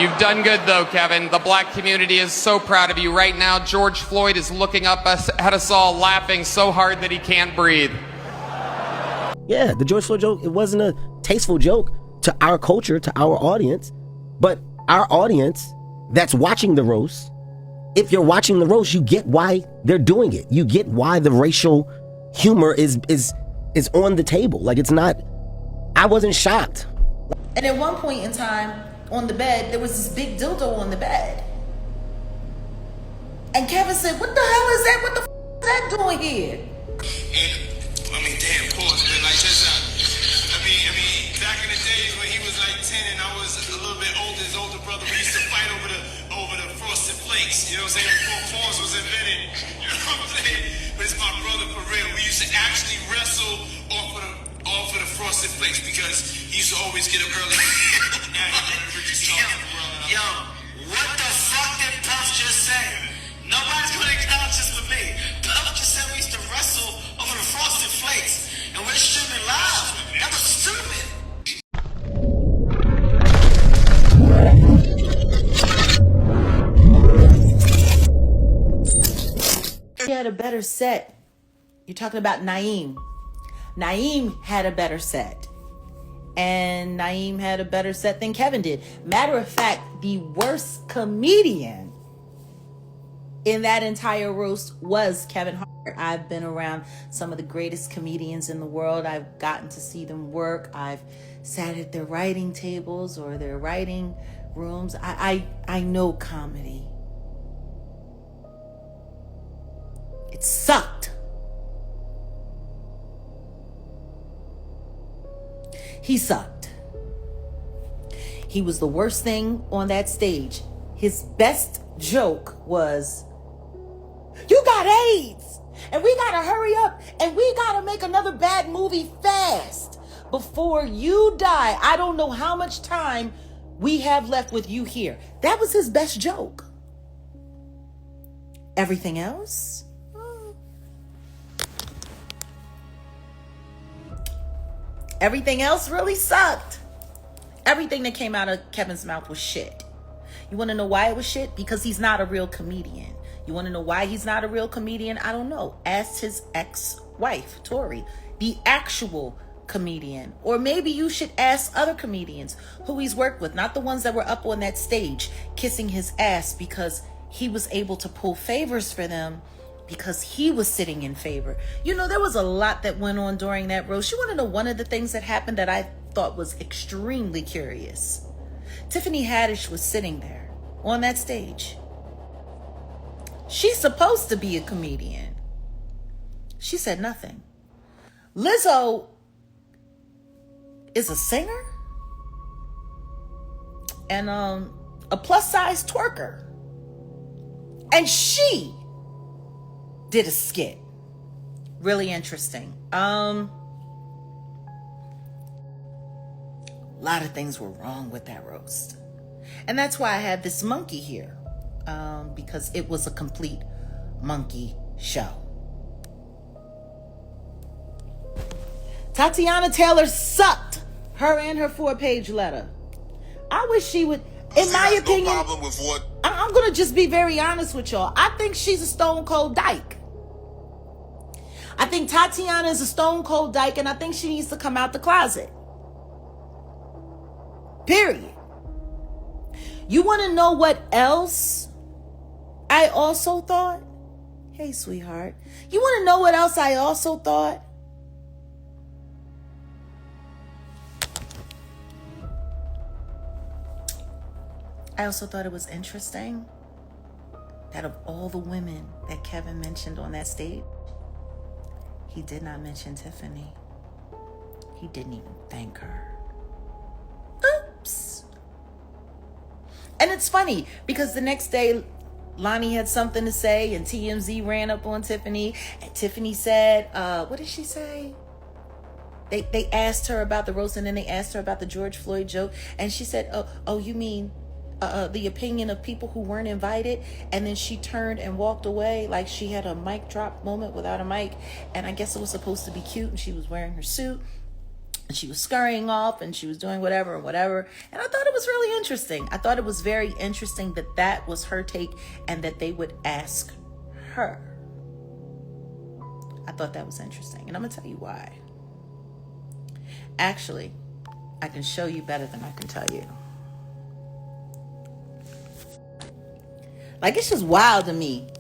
You've done good, though, Kevin. The black community is so proud of you. Right now, George Floyd is looking up at us all, laughing so hard that he can't breathe. Yeah, the George Floyd joke, it wasn't a tasteful joke to our culture, to our audience. But our audience that's watching the roast, if you're watching the roast, you get why they're doing it. You get why the racial humor is on the table. Like, it's not, I wasn't shocked. And at one point in time, on the bed, there was this big dildo on the bed. And Kevin said, what the hell is that? What the f is that doing here? And, I mean, damn, pause, man. Like, that's I mean, back in the days when he was like 10 and I was a little bit older, his older brother, we used to fight over the frosted flakes. You know what I'm saying? Before pause was invented. You know what I'm saying? But it's my brother for real. We used to actually wrestle off of the frosted flakes because he used to always get up early. Yo, what the fuck did Puff just say? Nobody's gonna acknowledge this with me. Puff just said we used to wrestle over the frosted flakes, and we're streaming live. That was stupid. He had a better set. You're talking about Naeem. Naeem had a better set. And Naeem had a better set than Kevin did. Matter of fact, the worst comedian in that entire roast was Kevin Hart. I've been around some of the greatest comedians in the world. I've gotten to see them work. I've sat at their writing tables or their writing rooms. I know comedy. It sucked. He sucked. He was the worst thing on that stage. His best joke was, you got AIDS and we gotta hurry up and we gotta make another bad movie fast before you die. I don't know how much time we have left with you here. That was his best joke. Everything else? Everything else really sucked. Everything that came out of Kevin's mouth was shit. You want to know why it was shit? Because he's not a real comedian. You want to know why he's not a real comedian? I don't know. Ask his ex-wife, Tori, the actual comedian. Or maybe you should ask other comedians who he's worked with, not the ones that were up on that stage kissing his ass because he was able to pull favors for them because he was sitting in favor. You know, there was a lot that went on during that roast. You want to know one of the things that happened that I thought was extremely curious? Tiffany Haddish was sitting there on that stage. She's supposed to be a comedian. She said nothing. Lizzo is a singer and a plus-size twerker. And she did a skit. Really interesting. A lot of things were wrong with that roast. And that's why I had this monkey here. Because it was a complete monkey show. Tatiana Taylor sucked. Her and her 4-page letter. I wish she would, in my opinion, no problem with what? I'm going to just be very honest with y'all. I think she's a stone cold dyke. I think Tatiana is a stone cold dyke, and I think she needs to come out the closet. Period. You want to know what else I also thought? Hey, sweetheart. You want to know what else I also thought? I also thought it was interesting that of all the women that Kevin mentioned on that stage, he did not mention Tiffany. He didn't even thank her. Oops. And it's funny because the next day, Lonnie had something to say and TMZ ran up on Tiffany. And Tiffany said, what did she say? They asked her about the roast and then they asked her about the George Floyd joke. And she said, oh, you mean the opinion of people who weren't invited? And then she turned and walked away like she had a mic drop moment without a mic. And I guess it was supposed to be cute and she was wearing her suit. And she was scurrying off and she was doing whatever and whatever. And I thought it was really interesting. I thought it was very interesting that that was her take and that they would ask her. I thought that was interesting. And I'm going to tell you why. Actually, I can show you better than I can tell you. Like, it's just wild to me.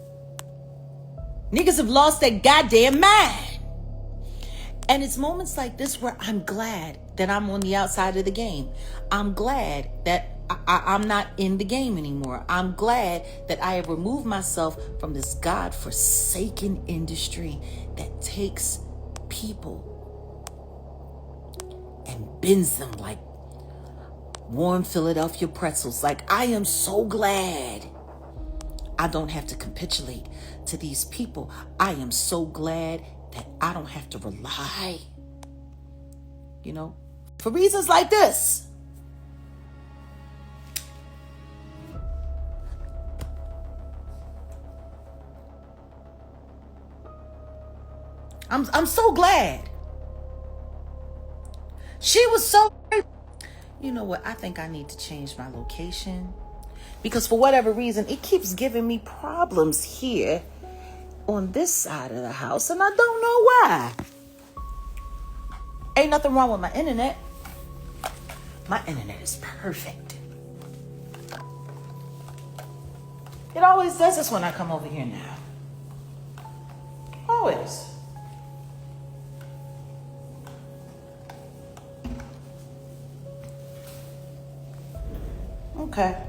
Niggas have lost their goddamn mind. And it's moments like this where I'm glad that I'm on the outside of the game. I'm glad that I'm not in the game anymore. I'm glad that I have removed myself from this godforsaken industry that takes people and bends them like warm Philadelphia pretzels. Like, I am so glad I don't have to capitulate to these people. I am so glad that I don't have to rely, for reasons like this. I'm so glad. She was so, you know what? I think I need to change my location because for whatever reason, it keeps giving me problems here on this side of the house, and I don't know why. Ain't nothing wrong with my internet. My internet is perfect. It always does this when I come over here now. Always. Okay.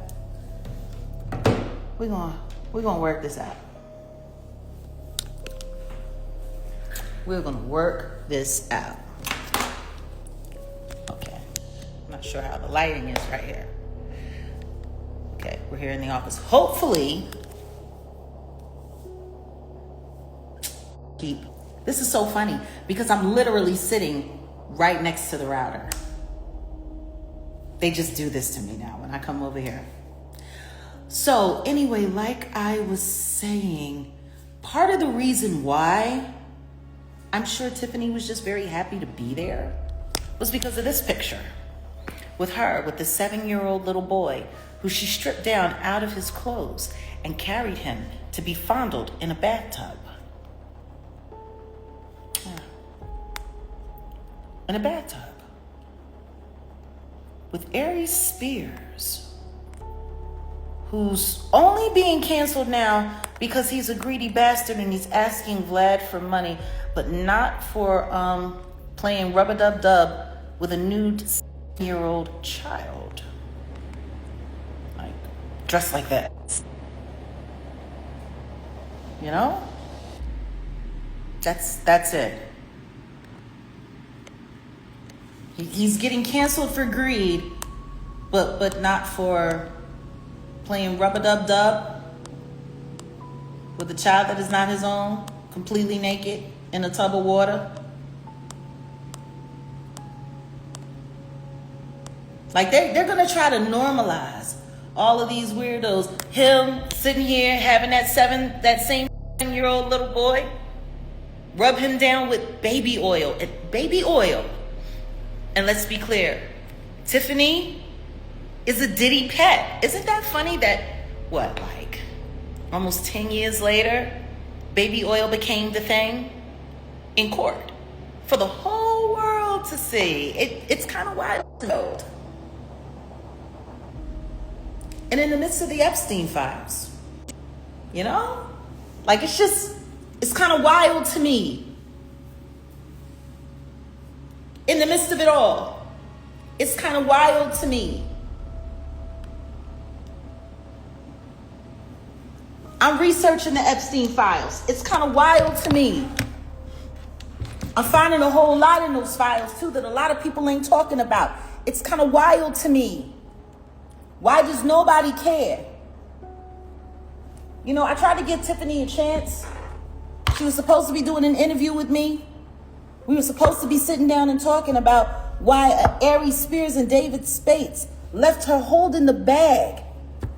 We're gonna work this out. We're gonna work this out. Okay. I'm not sure how the lighting is right here. Okay, we're here in the office. Hopefully, this is so funny because I'm literally sitting right next to the router. They just do this to me now when I come over here. So anyway, like I was saying, part of the reason why I'm sure Tiffany was just very happy to be there was because of this picture with her, with the 7-year-old little boy who she stripped down out of his clothes and carried him to be fondled in a bathtub. Yeah. In a bathtub. With Aries Spears, who's only being canceled now because he's a greedy bastard and he's asking Vlad for money, but not for playing rub-a-dub-dub with a nude 7-year-old child. Like, dressed like that. You know? That's it. He's getting canceled for greed, but not for playing rub-a-dub-dub with a child that is not his own, completely naked in a tub of water. Like they're gonna try to normalize all of these weirdos. Him sitting here having that same 7-year-old little boy rub him down with baby oil. And let's be clear, Tiffany is a Diddy pet. Isn't that funny that, like almost 10 years later, baby oil became the thing in court for the whole world to see. It's kind of wild. And in the midst of the Epstein files, like it's kind of wild to me. In the midst of it all, it's kind of wild to me. I'm researching the Epstein files. It's kind of wild to me. I'm finding a whole lot in those files too that a lot of people ain't talking about. It's kind of wild to me. Why does nobody care? I tried to give Tiffany a chance. She was supposed to be doing an interview with me. We were supposed to be sitting down and talking about why Aries Spears and David Spates left her holding the bag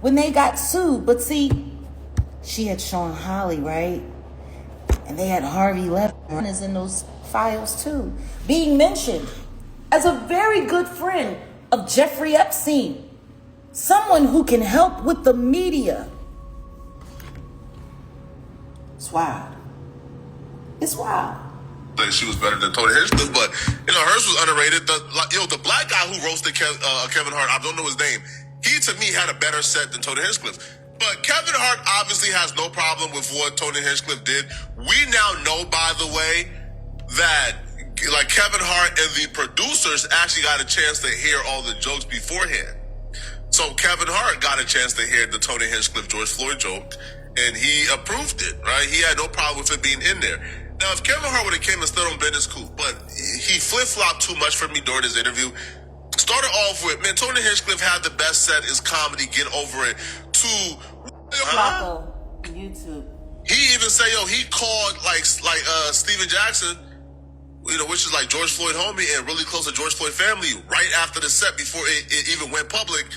when they got sued. But see, she had Sean Holly, right? And they had Harvey Levin is in those files too, being mentioned as a very good friend of Jeffrey Epstein, someone who can help with the media. It's wild. It's wild. Like she was better than Tony Hinchcliffe, but hers was underrated. The black guy who roasted Kevin Hart, I don't know his name. He to me had a better set than Tony Hinchcliffe. But Kevin Hart obviously has no problem with what Tony Hinchcliffe did. We now know, by the way, that like Kevin Hart and the producers actually got a chance to hear all the jokes beforehand. So Kevin Hart got a chance to hear the Tony Hinchcliffe George Floyd joke, and he approved it, right? He had no problem with it being in there. Now, if Kevin Hart would have came and stood on business, cool. But he flip-flopped too much for me during his interview. Started off with, man, Tony Hinchcliffe had the best set is comedy, get over it. To YouTube. He even said, he called like Steven Jackson, which is like George Floyd homie and really close to George Floyd family, right after the set before it even went public,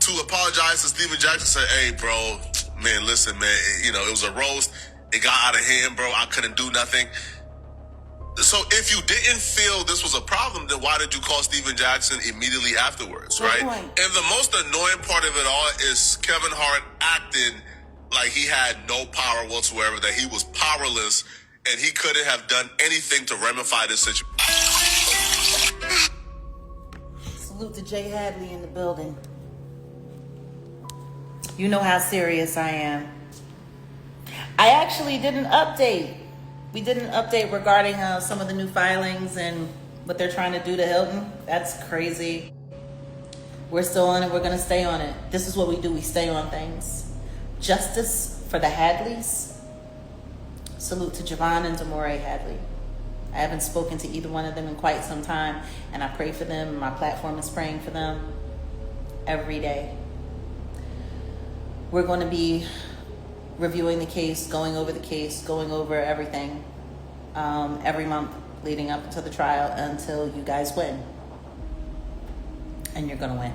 to apologize to Steven Jackson. Said, hey, bro, man, listen, man, it was a roast. It got out of hand, bro. I couldn't do nothing. So if you didn't feel this was a problem, then why did you call Steven Jackson immediately afterwards, right? And the most annoying part of it all is Kevin Hart acting like he had no power whatsoever, that he was powerless, and he couldn't have done anything to ramify this situation. Salute to Jay Hadley in the building. You know how serious I am. I actually did an update. We did an update regarding some of the new filings and what they're trying to do to Hilton. That's crazy. We're still on it. We're going to stay on it. This is what we do. We stay on things. Justice for the Hadleys. Salute to Javon and Demore Hadley. I haven't spoken to either one of them in quite some time, and I pray for them. My platform is praying for them every day. We're going to be reviewing the case, going over everything every month leading up to the trial until you guys win. And you're going to win.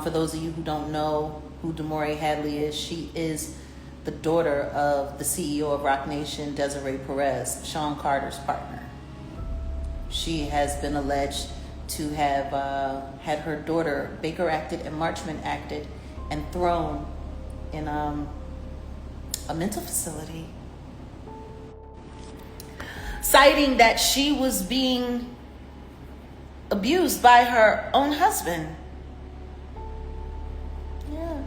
For those of you who don't know who Demore Hadley is, she is the daughter of the CEO of Roc Nation, Desiree Perez, Sean Carter's partner. She has been alleged to have had her daughter Baker acted and Marchman acted and thrown in a mental facility, citing that she was being abused by her own husband. Yeah.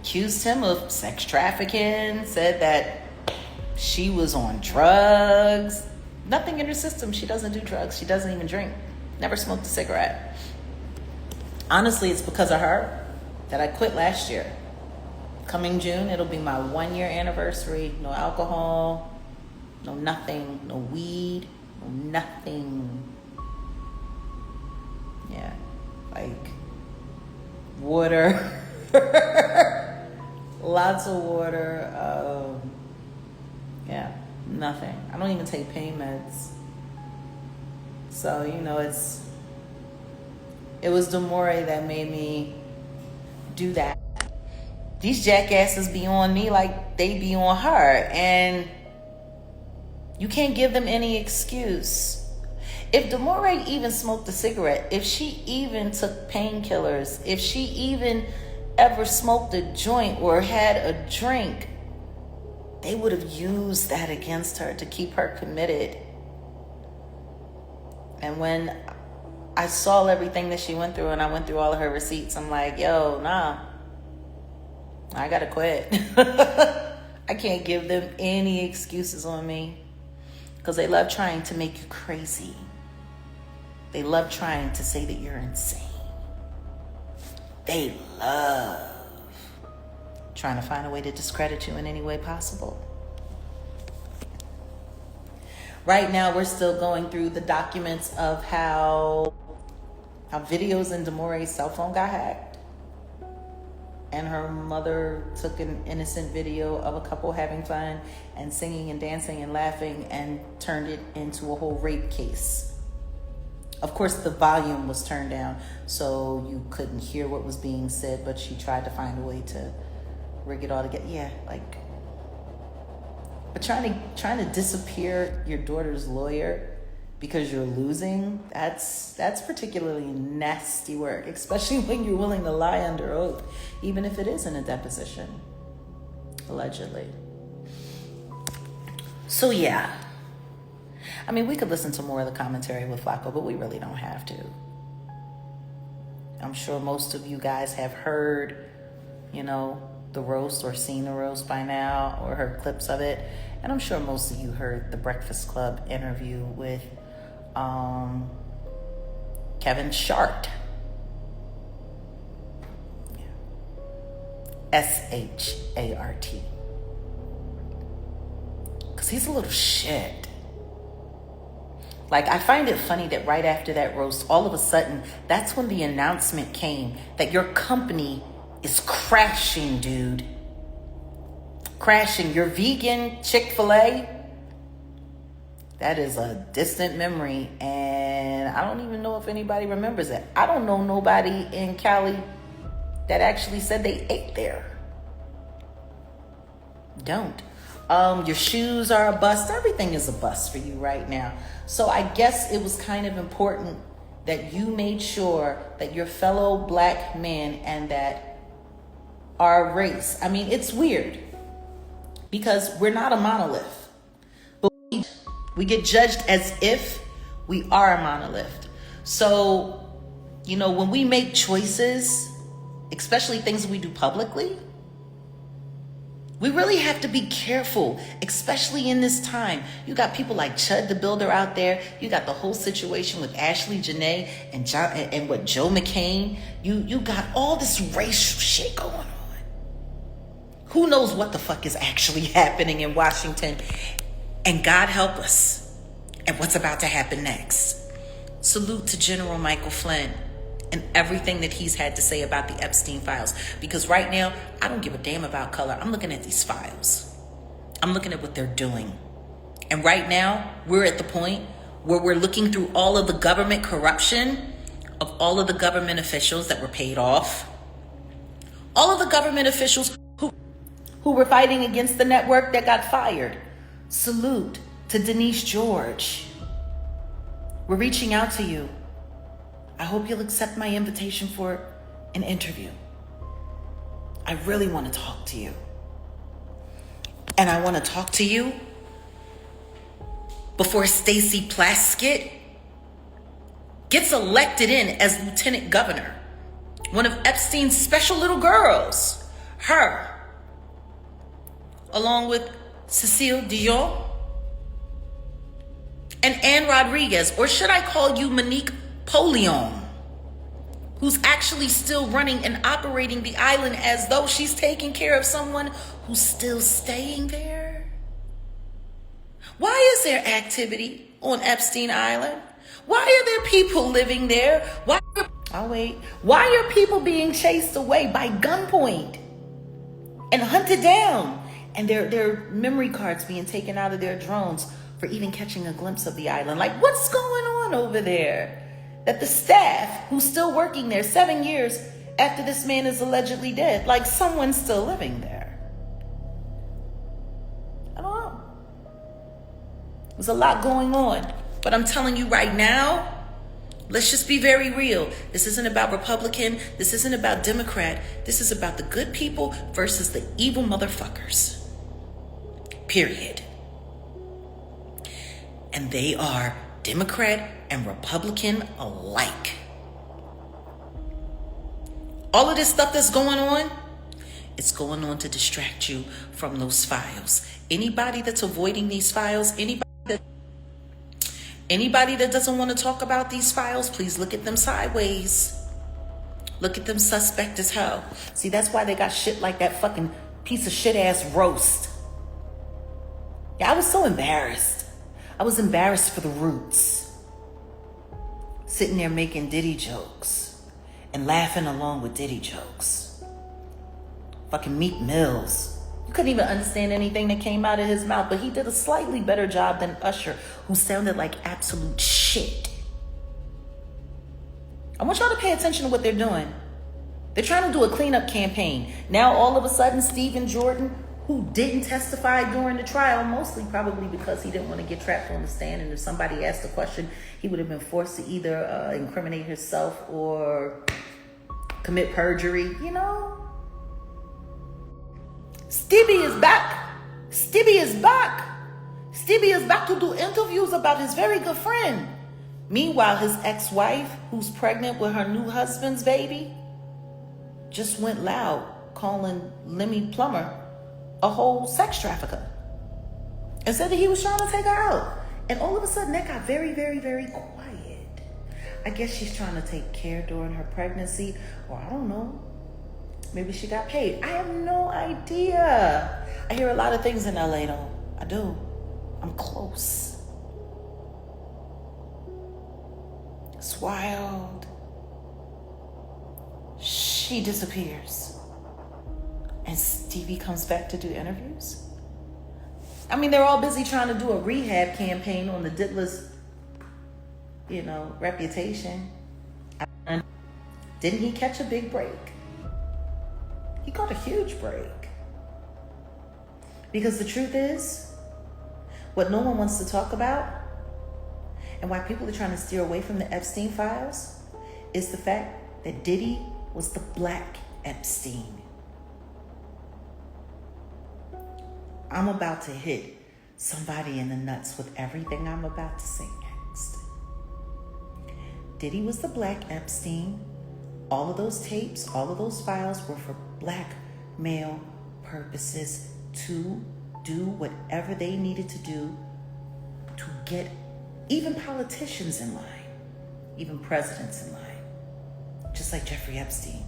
Accused him of sex trafficking, said that she was on drugs. Nothing in her system. She doesn't do drugs. She doesn't even drink. Never smoked a cigarette. Honestly, it's because of her that I quit last year. Coming June, it'll be my 1-year anniversary. No alcohol, no nothing, no weed, no nothing. Yeah, like water, lots of water. Yeah, nothing. I don't even take pain meds. So, it was Demore that made me do that. These jackasses be on me like they be on her, and you can't give them any excuse. If Demore even smoked a cigarette, if she even took painkillers, if she even ever smoked a joint or had a drink, they would have used that against her to keep her committed. And when I saw everything that she went through and I went through all of her receipts, I'm like, yo, nah. I gotta quit. I can't give them any excuses on me because they love trying to make you crazy. They love trying to say that you're insane. They love trying to find a way to discredit you in any way possible. Right now, we're still going through the documents of how videos in Demore's cell phone got hacked. And her mother took an innocent video of a couple having fun and singing and dancing and laughing and turned it into a whole rape case. Of course, the volume was turned down, so you couldn't hear what was being said, but she tried to find a way to rig it all together. Yeah, but trying to disappear your daughter's lawyer because you're losing, that's particularly nasty work, especially when you're willing to lie under oath, even if it is in a deposition, allegedly. So yeah, I mean, we could listen to more of the commentary with Flacco, but we really don't have to. I'm sure most of you guys have heard, you know, the roast or seen the roast by now or heard clips of it. And I'm sure most of you heard the Breakfast Club interview with Kevin Hart. S-H-A-R-T. Because he's a little shit. Like, I find it funny that right after that roast, all of a sudden, that's when the announcement came that your company is crashing, dude. Crashing. Your vegan Chick-fil-A, that is a distant memory, and I don't even know if anybody remembers it. I don't know nobody in Cali that actually said they ate there. Don't. Your shoes are a bust. Everything is a bust for you right now. So I guess it was kind of important that you made sure that your fellow black men and that our race, I mean, it's weird because we're not a monolith. But we get judged as if we are a monolith. So, you know, when we make choices, especially things we do publicly, we really have to be careful, especially in this time. You got people like Chud the Builder out there. You got the whole situation with Ashley Janae and Joe McCain. You got all this racial shit going on. Who knows what the fuck is actually happening in Washington? And God help us and what's about to happen next. Salute to General Michael Flynn and everything that he's had to say about the Epstein files. Because right now, I don't give a damn about color. I'm looking at these files. I'm looking at what they're doing. And right now, we're at the point where we're looking through all of the government corruption of all of the government officials that were paid off. All of the government officials who were fighting against the network that got fired. Salute to Denise George. We're reaching out to you. I hope you'll accept my invitation for an interview. I really want to talk to you. And I want to talk to you before Stacey Plaskett gets elected in as lieutenant governor. One of Epstein's special little girls. Her. Along with Cecile Dion and Anne Rodriguez, or should I call you Monique Polion, who's actually still running and operating the island as though she's taking care of someone who's still staying there? Why is there activity on Epstein Island? Why are there people living there? Why are people being chased away by gunpoint and hunted down? And their memory cards being taken out of their drones for even catching a glimpse of the island. Like, what's going on over there? That the staff who's still working there 7 years after this man is allegedly dead, like someone's still living there. I don't know. There's a lot going on. But I'm telling you right now, let's just be very real. This isn't about Republican. This isn't about Democrat. This is about the good people versus the evil motherfuckers. Period. And they are Democrat and Republican alike. All of this stuff that's going on, it's going on to distract you from those files. Anybody that's avoiding these files, anybody that doesn't want to talk about these files, please look at them sideways. Look at them suspect as hell. See, that's why they got shit like that fucking piece of shit ass roast. Yeah, I was so embarrassed. I was embarrassed for the Roots. Sitting there making Diddy jokes and laughing along with Diddy jokes. Fucking Meek Mills. You couldn't even understand anything that came out of his mouth, but he did a slightly better job than Usher, who sounded like absolute shit. I want y'all to pay attention to what they're doing. They're trying to do a cleanup campaign. Now all of a sudden, Stephen Jordan, who didn't testify during the trial, mostly probably because he didn't want to get trapped on the stand. And if somebody asked a question, he would have been forced to either incriminate himself or commit perjury, you know? Stevie is back. Stevie is back. Stevie is back to do interviews about his very good friend. Meanwhile, his ex-wife, who's pregnant with her new husband's baby, just went loud, calling Lemmy Plummer a whole sex trafficker, and said that he was trying to take her out. And all of a sudden, that got very, very, very quiet. I guess she's trying to take care during her pregnancy, or I don't know. Maybe she got paid. I have no idea. I hear a lot of things in LA, though. I do. I'm close. It's wild. She disappears. And Stevie comes back to do interviews? I mean, they're all busy trying to do a rehab campaign on the Diddler's, reputation. Didn't he catch a big break? He caught a huge break. Because the truth is, what no one wants to talk about, and why people are trying to steer away from the Epstein files, is the fact that Diddy was the black Epstein. I'm about to hit somebody in the nuts with everything I'm about to say next. Diddy was the black Epstein. All of those tapes, all of those files were for blackmail purposes, to do whatever they needed to do to get even politicians in line, even presidents in line, just like Jeffrey Epstein.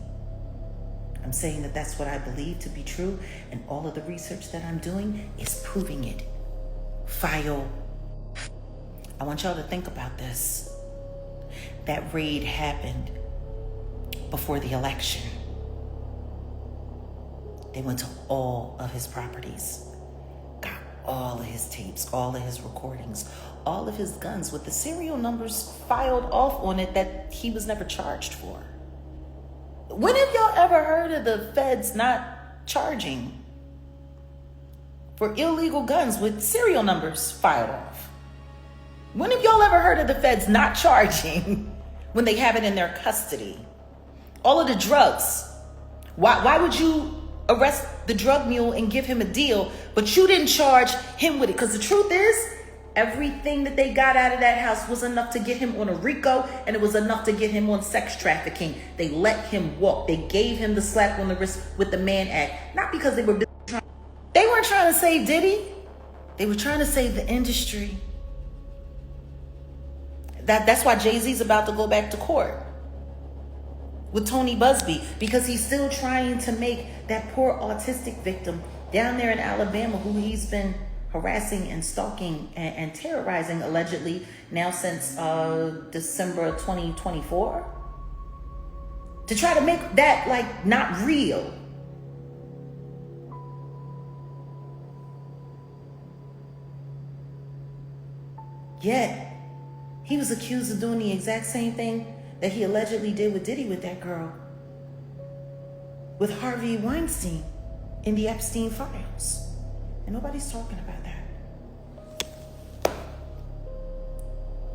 I'm saying that that's what I believe to be true, and all of the research that I'm doing is proving it. File. I want y'all to think about this. That raid happened before the election. They went to all of his properties, got all of his tapes, all of his recordings, all of his guns with the serial numbers filed off on it that he was never charged for. When have y'all ever heard of the feds not charging for illegal guns with serial numbers filed off? When have y'all ever heard of the feds not charging when they have it in their custody? All of the drugs. Why would you arrest the drug mule and give him a deal, but you didn't charge him with it? Because the truth is, everything that they got out of that house was enough to get him on a RICO, and it was enough to get him on sex trafficking. They let him walk. They gave him the slap on the wrist with the Mann Act. Not because they weren't trying to save Diddy. They were trying to save the industry. That's why Jay-Z's about to go back to court with Tony Busby, because he's still trying to make that poor autistic victim down there in Alabama, who he's been harassing and stalking and terrorizing allegedly now since December 2024, to try to make that like not real. Yet he was accused of doing the exact same thing that he allegedly did with Diddy with that girl, with Harvey Weinstein in the Epstein files. And nobody's talking about that.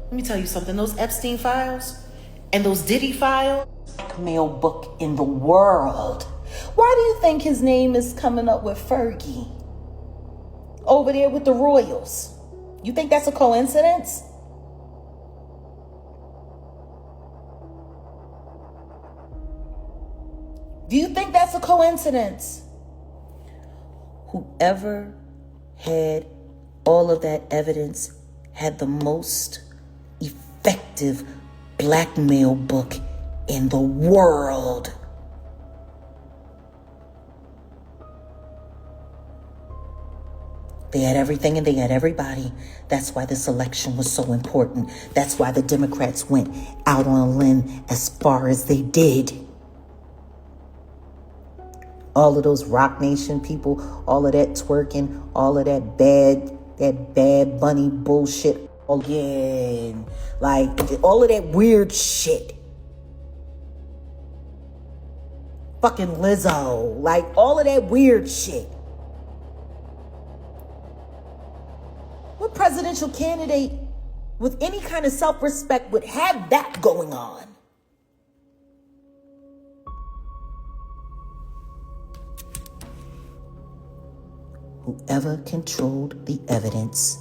Let me tell you something. Those Epstein files and those Diddy files, blackmail book in the world. Why do you think his name is coming up with Fergie over there with the Royals? You think that's a coincidence? Do you think that's a coincidence? Whoever had all of that evidence had the most effective blackmail book in the world. They had everything and they had everybody. That's why this election was so important. That's why the Democrats went out on a limb as far as they did. All of those Rock Nation people, all of that twerking, all of that bad bunny bullshit again. Like, all of that weird shit. Fucking Lizzo. Like, all of that weird shit. presidential candidate with any kind of self-respect would have that going on. Whoever controlled the evidence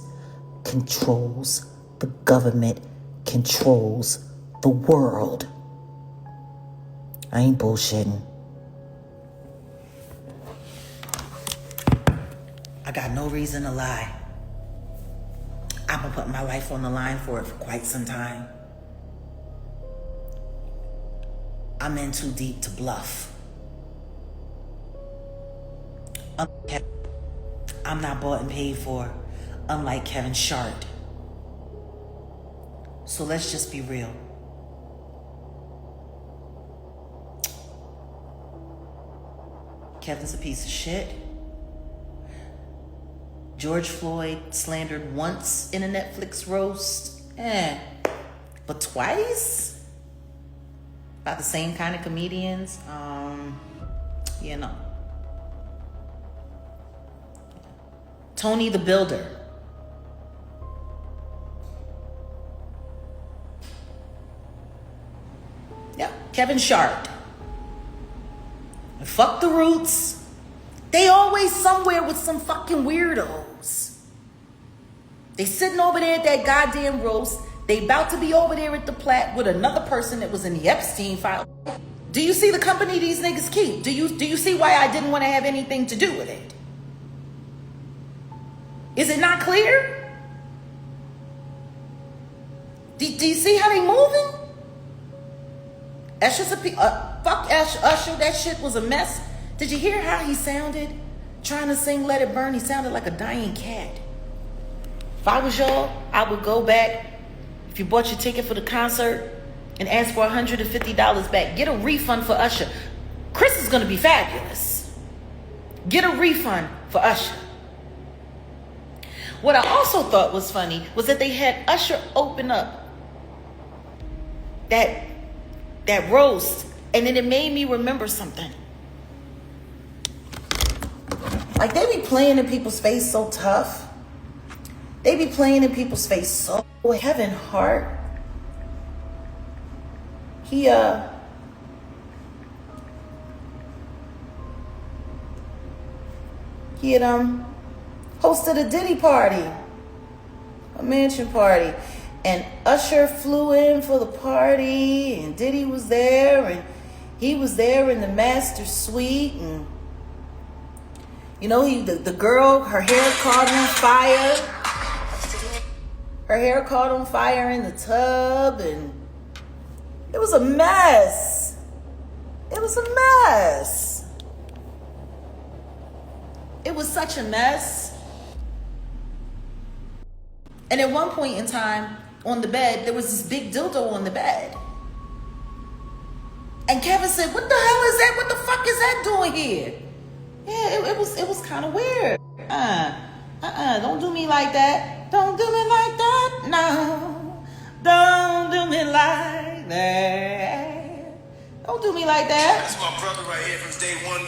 controls the government, controls the world. I ain't bullshitting. I got no reason to lie. I've been putting my life on the line for it for quite some time. I'm in too deep to bluff. I'm not bought and paid for, unlike Kevin Hart. So let's just be real. Kevin's a piece of shit. George Floyd slandered once in a Netflix roast, but twice? By the same kind of comedians? You know. Tony the Builder. Yeah, Kevin Hart. And fuck the Roots. They always somewhere with some fucking weirdos. They sitting over there at that goddamn roast. They about to be over there at the Platte with another person that was in the Epstein file. Do you see the company these niggas keep? Do you see why I didn't want to have anything to do with it? Is it not clear? Do you see how they moving? Usher's fuck Usher. That shit was a mess. Did you hear how he sounded? Trying to sing Let It Burn. He sounded like a dying cat. If I was y'all, I would go back. If you bought your ticket for the concert and ask for $150 back, get a refund for Usher. Chris is going to be fabulous. Get a refund for Usher. What I also thought was funny was that they had Usher open up that roast, and then it made me remember something. Like, they be playing in people's face so tough. They be playing in people's face so... Kevin Hart, he had hosted a Diddy party, a mansion party, and Usher flew in for the party, and Diddy was there, and he was there in the master suite, and you know, the girl, her hair caught on fire. Her hair caught on fire in the tub, and it was a mess. It was a mess. It was such a mess. And at one point in time, on the bed, there was this big dildo on the bed. And Kevin said, "What the hell is that? What the fuck is that doing here?" Yeah, it was kind of weird. Don't do me like that. Don't do me like that. No. Don't do me like that. Don't do me like that. That's my brother right here from day one.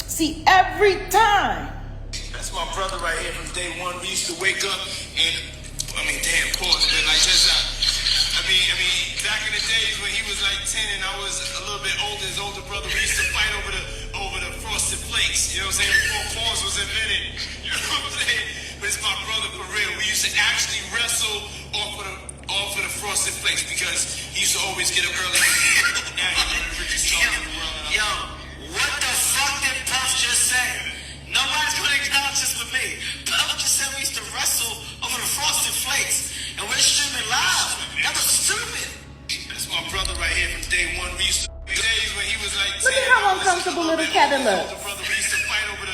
See, every time. That's my brother right here from day one. We used to wake up and, damn, pause, man. Like, just, back in the days when he was like 10 and I was a little bit older, his older brother, we used to fight over the frosted flakes. You know what I'm saying? Before pause was invented. You know what I'm saying? But it's my brother for real. We used to actually wrestle off of the frosted flakes because he used to always get up early. Yo, what the fuck did Puff just say? Nobody's gonna acknowledge this with me. Puff just said we used to wrestle over the frosted flakes, and we're streaming live. That was stupid. That's my brother right here from day one. We used to days when he was like. Look at how uncomfortable little Kevin looks. We used to fight over the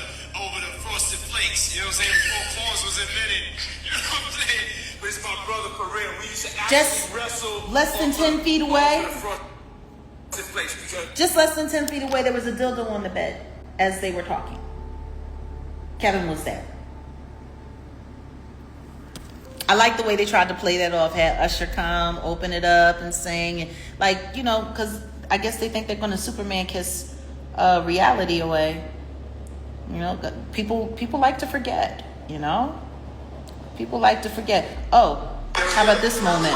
frosted flakes. You know what I'm saying? Before pause was invented. You know what I'm saying? But it's my brother for real. We used to actually Just wrestle less than 10 feet away. Place because Just less than 10 feet away, there was a dildo on the bed as they were talking. Kevin was there. I like the way they tried to play that off. Had Usher come, open it up, and sing. Like, you know, because I guess they think they're going to Superman kiss reality away. You know, people like to forget, you know? People like to forget. Oh, how about this moment?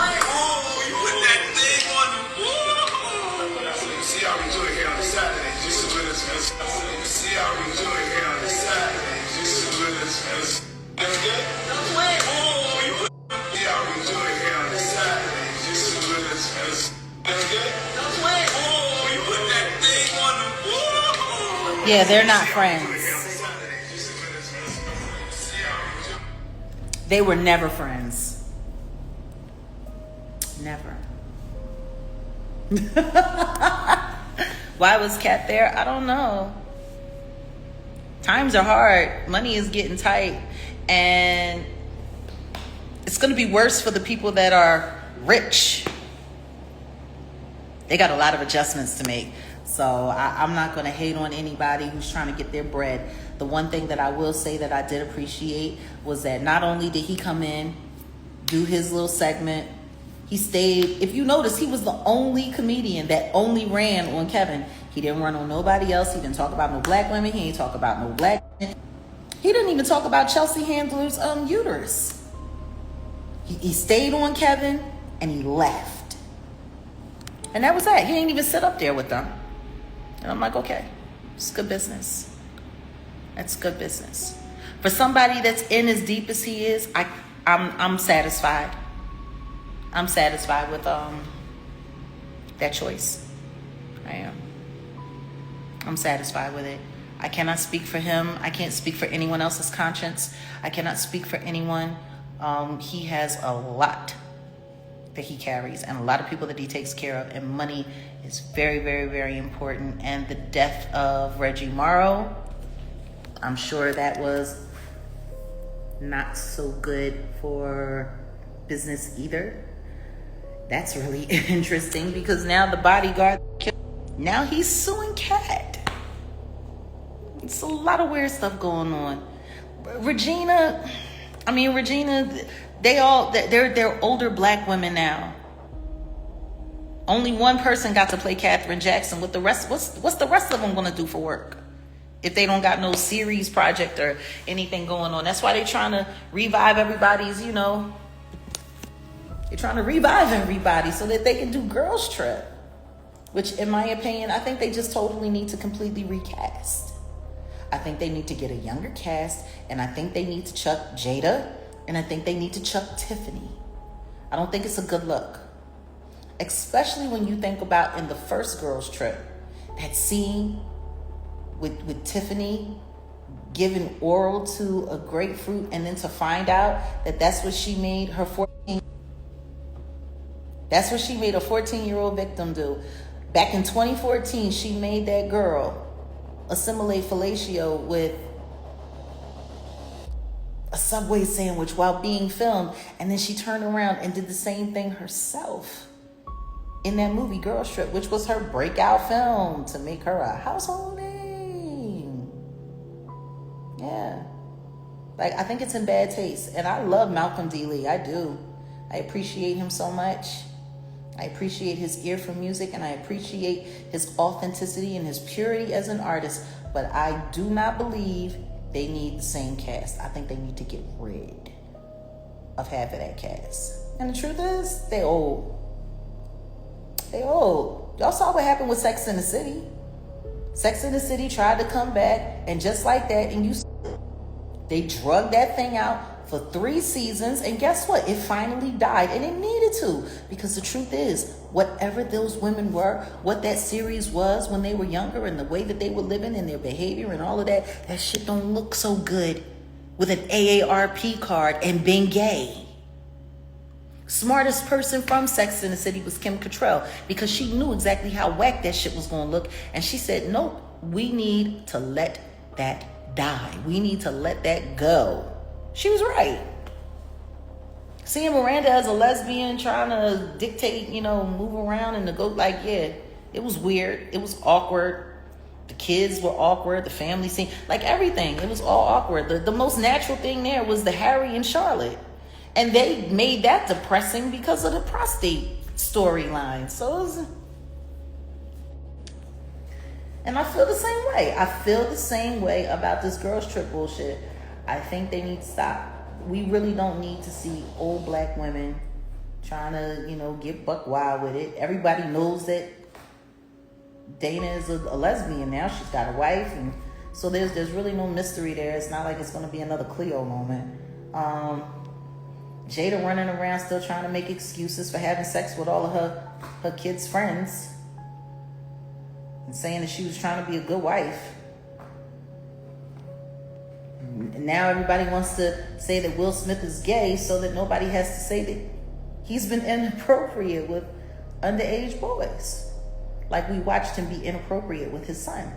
Yeah, they're not friends. They were never friends. Never. Why was Kat there? I don't know. Times are hard. Money is getting tight. And it's going to be worse for the people that are rich. They got a lot of adjustments to make. So I'm not going to hate on anybody who's trying to get their bread. The one thing that I will say that I did appreciate was that not only did he come in, do his little segment, he stayed. If you notice, he was the only comedian that only ran on Kevin. He didn't run on nobody else. He didn't talk about no black women. He ain't talk about no black men. He didn't even talk about Chelsea Handler's uterus. He stayed on Kevin and he left. And that was that. He didn't even sit up there with them. And I'm like, okay, it's good business. That's good business. For somebody that's in as deep as he is, I'm satisfied. I'm satisfied with that choice. I am. I'm satisfied with it. I cannot speak for him. I can't speak for anyone else's conscience. I cannot speak for anyone. He has a lot that he carries and a lot of people that he takes care of, and money is very, very, very important. And the death of Reggie Morrow, I'm sure that was not so good for business either. That's really interesting because now the bodyguard, now he's suing Kat. It's a lot of weird stuff going on. Regina, they're older black women now. Only one person got to play Katherine Jackson. With the rest, what's the rest of them gonna do for work if they don't got no series project or anything going on? That's why they're trying to revive everybody's, they're trying to revive everybody so that they can do Girls Trip, which in my opinion, I think they just totally need to completely recast. I think they need to get a younger cast, and I think they need to chuck Jada, and I think they need to chuck Tiffany. I don't think it's a good look. Especially when you think about in the first Girls Trip, that scene with Tiffany giving oral to a grapefruit, and then to find out that that's what she made her 14-year-old victim do. Back in 2014, she made that girl assimilate fellatio with a Subway sandwich while being filmed, and then she turned around and did the same thing herself in that movie Girls Trip, which was her breakout film to make her a household name. Yeah, like, I think it's in bad taste. And I love Malcolm D. Lee. I do. I appreciate him so much. I appreciate his ear for music, and I appreciate his authenticity and his purity as an artist. But I do not believe they need the same cast. I think they need to get rid of half of that cast. And the truth is, they old. They old. Y'all saw what happened with Sex and the City. Sex and the City tried to come back, and just like that, and they drugged that thing out for 3 seasons, and guess what? It finally died, and it needed to, because the truth is, whatever those women were, what that series was when they were younger, and the way that they were living and their behavior and all of that, that shit don't look so good with an AARP card and being gay. Smartest person from Sex and the City was Kim Cattrall, because she knew exactly how whack that shit was going to look, and she said, nope, we need to let that die. We need to let that go. She was right. Seeing Miranda as a lesbian trying to dictate, move around and to go, it was weird. It was awkward. The kids were awkward. The family scene, everything. It was all awkward. The most natural thing there was the Harry and Charlotte. And they made that depressing because of the prostate storyline. And I feel the same way. I feel the same way about this Girls Trip bullshit. I think they need to stop. We really don't need to see old black women trying to, get buck wild with it. Everybody knows that Dana is a lesbian now. She's got a wife, and so there's really no mystery there. It's not like it's going to be another Cleo moment. Jada running around still trying to make excuses for having sex with all of her kids' friends and saying that she was trying to be a good wife. And now everybody wants to say that Will Smith is gay so that nobody has to say that he's been inappropriate with underage boys. Like we watched him be inappropriate with his son.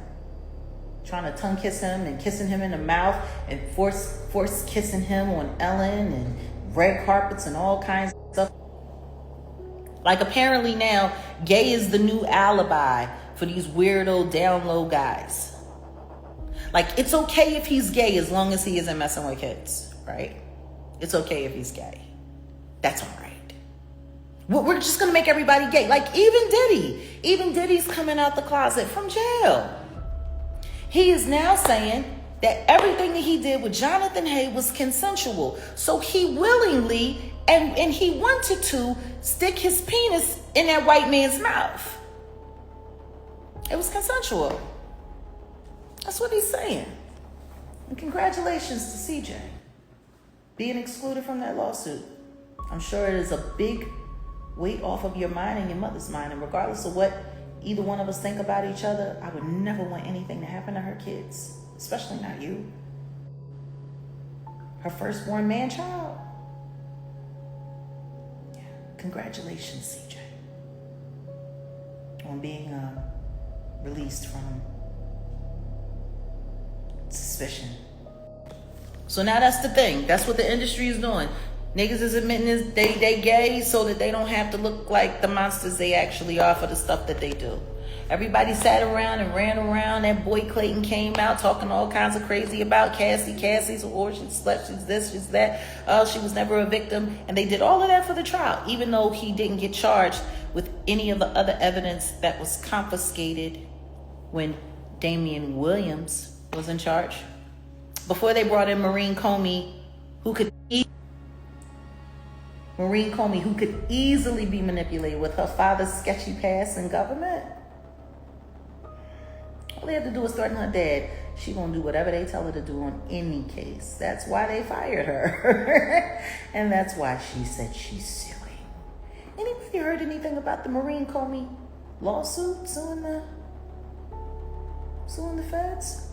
Trying to tongue kiss him and kissing him in the mouth and force kissing him on Ellen and red carpets and all kinds of stuff. Like apparently now, gay is the new alibi for these weirdo down low guys. Like it's okay if he's gay as long as he isn't messing with kids, right? It's okay if he's gay. That's all right. We're just gonna make everybody gay. Like even Diddy's coming out the closet from jail. He is now saying that everything that he did with Jonathan Hay was consensual. So he willingly and he wanted to stick his penis in that white man's mouth. It was consensual. That's what he's saying. And congratulations to CJ being excluded from that lawsuit. I'm sure it is a big weight off of your mind and your mother's mind. And regardless of what either one of us think about each other, I would never want anything to happen to her kids, especially not you. Her firstborn man-child. Yeah. Congratulations, CJ, on being released from suspicion. So now that's the thing. That's what the industry is doing. Niggas is admitting this, they gay so that they don't have to look like the monsters they actually are for the stuff that they do. Everybody sat around and ran around. That boy Clayton came out talking all kinds of crazy about Cassie. Cassie's a whore, she's slut, she's this, she's that. She was never a victim. And they did all of that for the trial, even though he didn't get charged with any of the other evidence that was confiscated when Damian Williams was in charge. Before they brought in Maureen Comey, who could easily be manipulated with her father's sketchy past in government. All they had to do was threaten her dad. She gonna do whatever they tell her to do on any case. That's why they fired her. And that's why she said she's suing. Anybody heard anything about the Maureen Comey lawsuit suing the feds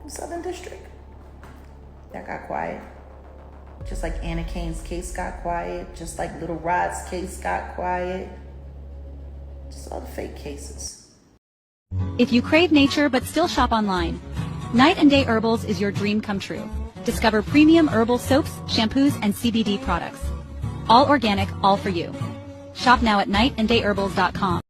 in Southern District? That got quiet. Just like Anna Kane's case got quiet. Just like Little Rod's case got quiet. Just all the fake cases. If you crave nature but still shop online, Night and Day Herbals is your dream come true. Discover premium herbal soaps, shampoos, and CBD products. All organic, all for you. Shop now at nightandayherbals.com.